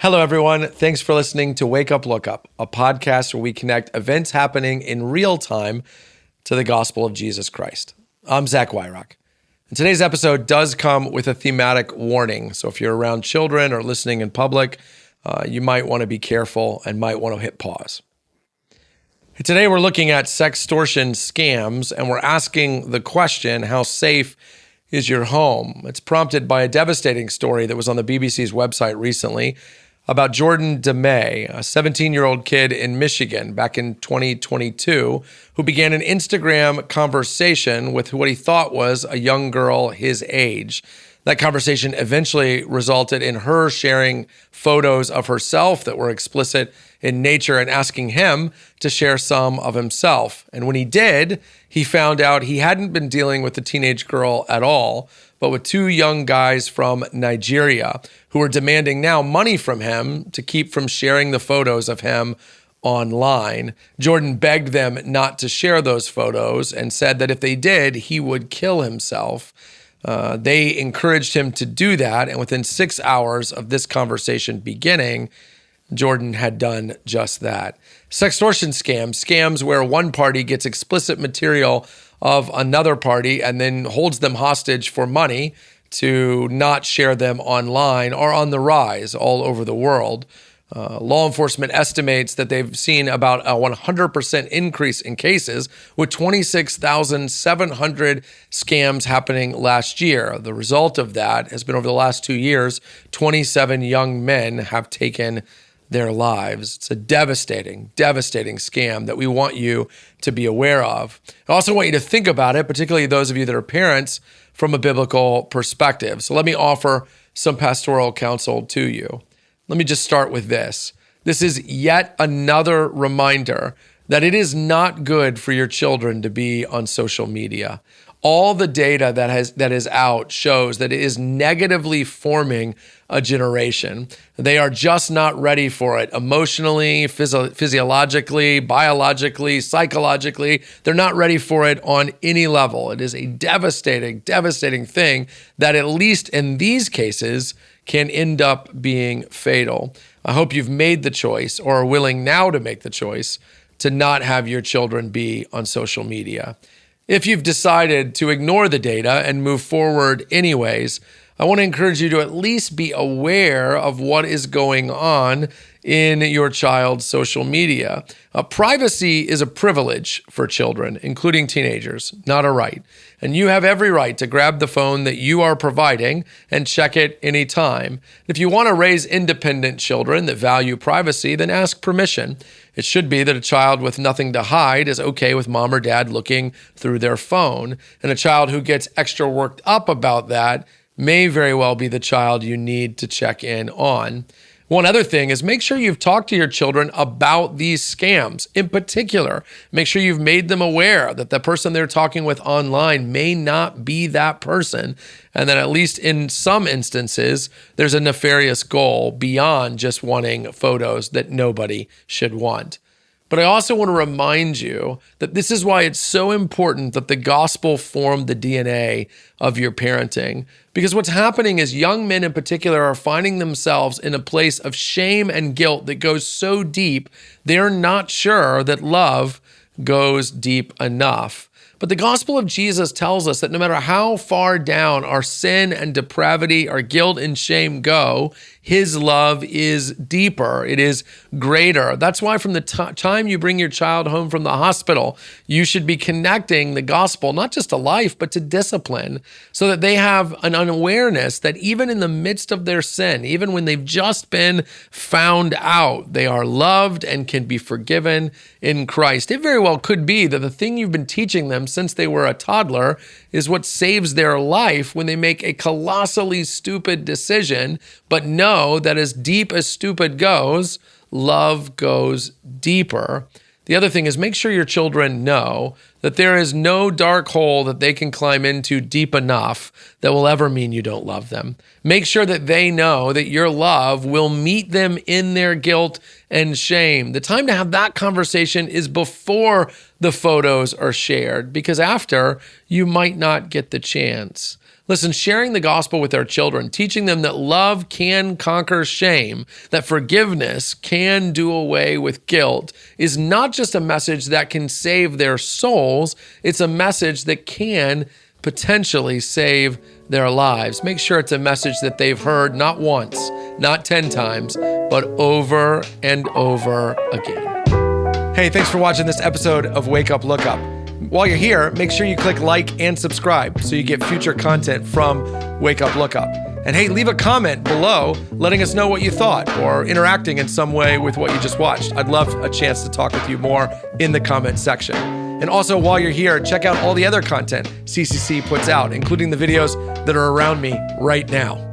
Hello, everyone. Thanks for listening to Wake Up, Look Up, a podcast where we connect events happening in real time to the gospel of Jesus Christ. I'm Zach Wyrock. And today's episode does come with a thematic warning. So if you're around children or listening in public, you might want to be careful and might want to hit pause. Today, we're looking at sextortion scams, and we're asking the question, how safe is your home? It's prompted by a devastating story that was on the BBC's website recently about Jordan DeMay, a 17-year-old kid in Michigan back in 2022, who began an Instagram conversation with what he thought was a young girl his age. That conversation eventually resulted in her sharing photos of herself that were explicit in nature and asking him to share some of himself. And when he did, he found out he hadn't been dealing with the teenage girl at all, but with two young guys from Nigeria who were demanding now money from him to keep from sharing the photos of him online. Jordan begged them not to share those photos and said that if they did, he would kill himself. They encouraged him to do that, and within 6 hours of this conversation beginning, Jordan had done just that. Sextortion scams where one party gets explicit material of another party and then holds them hostage for money to not share them online, are on the rise all over the world. Law enforcement estimates that they've seen about a 100% increase in cases, with 26,700 scams happening last year. The result of that has been over the last 2 years, 27 young men have taken their lives. It's a devastating scam that we want you to be aware of. I also want you to think about it, particularly those of you that are parents, from a biblical perspective. So let me offer some pastoral counsel to you. Let me just start with this. This is yet another reminder that it is not good for your children to be on social media. All the data that is out shows that it is negatively forming a generation. They are just not ready for it emotionally, physiologically, biologically, psychologically. They're not ready for it on any level. It is a devastating thing that, at least in these cases, can end up being fatal. I hope you've made the choice, or are willing now to make the choice, to not have your children be on social media. If you've decided to ignore the data and move forward anyways, I want to encourage you to at least be aware of what is going on in your child's social media. Privacy is a privilege for children, including teenagers, not a right. And you have every right to grab the phone that you are providing and check it anytime. If you want to raise independent children that value privacy, then ask permission. It should be that a child with nothing to hide is okay with mom or dad looking through their phone. And a child who gets extra worked up about that may very well be the child you need to check in on. One other thing is, make sure you've talked to your children about these scams. In particular, make sure you've made them aware that the person they're talking with online may not be that person, and that at least in some instances, there's a nefarious goal beyond just wanting photos that nobody should want. But I also want to remind you that this is why it's so important that the gospel form the DNA of your parenting. Because what's happening is young men in particular are finding themselves in a place of shame and guilt that goes so deep, they're not sure that love goes deep enough. But the gospel of Jesus tells us that no matter how far down our sin and depravity, our guilt and shame go, his love is deeper. It is greater. That's why from the time you bring your child home from the hospital, you should be connecting the gospel, not just to life, but to discipline, so that they have an awareness that even in the midst of their sin, even when they've just been found out, they are loved and can be forgiven in Christ. It very well could be that the thing you've been teaching them since they were a toddler is what saves their life when they make a colossally stupid decision, but know that as deep as stupid goes, love goes deeper. The other thing is, make sure your children know that there is no dark hole that they can climb into deep enough that will ever mean you don't love them. Make sure that they know that your love will meet them in their guilt and shame. The time to have that conversation is before the photos are shared, because after, you might not get the chance. Listen, sharing the gospel with our children, teaching them that love can conquer shame, that forgiveness can do away with guilt, is not just a message that can save their souls, it's a message that can potentially save their lives. Make sure it's a message that they've heard not once, not 10 times, but over and over again. Hey, thanks for watching this episode of Wake Up, Look Up. While you're here, make sure you click like and subscribe so you get future content from Wake Up, Look Up. And hey, leave a comment below letting us know what you thought or interacting in some way with what you just watched. I'd love a chance to talk with you more in the comment section. And also, while you're here, check out all the other content CCC puts out, including the videos that are around me right now.